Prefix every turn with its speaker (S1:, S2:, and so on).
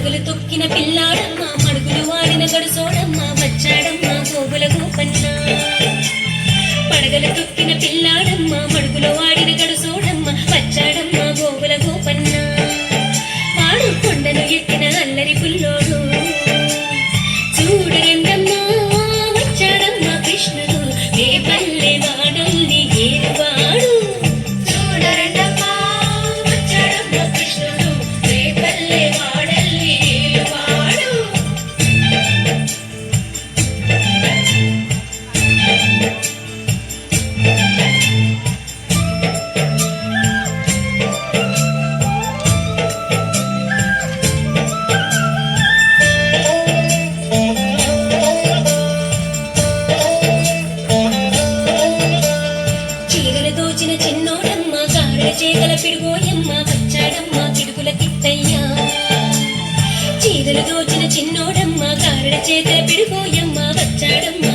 S1: పడగలు తొక్కిన పిల్లాడమ్మ మడుగులు వాడిన గడుసోడమ్మ వచ్చాడమ్మ గోగుల గోపన్న పడగలు తొక్కిన పిల్లాడమ్మ మడుగులు వాడిన గడుసోడమ్మ వచ్చాడమ్మ గోగుల గోపన్న వాడు కొండను ఎక్కిన అల్లరి పుల్లోడు చూడరండమ్మ వచ్చాడమ్మ కృష్ణుడు ఏ పల్లె వాడల్ని ఏరువాడు చూడరండమ్మ వచ్చాడమ్మ కృష్ణుడు ఏ పల్లె వాడల్ని ఏరువాడు దోచిన చిన్నోడమ్మ గారెల చేగల పిడుగోయమ్మ వచ్చాడమ్మ కిడుకుల కిట్టయ్యా చీరలు దోచిన చిన్నోడమ్మ గారెల చేగల పిడుగోయమ్మ వచ్చాడమ్మ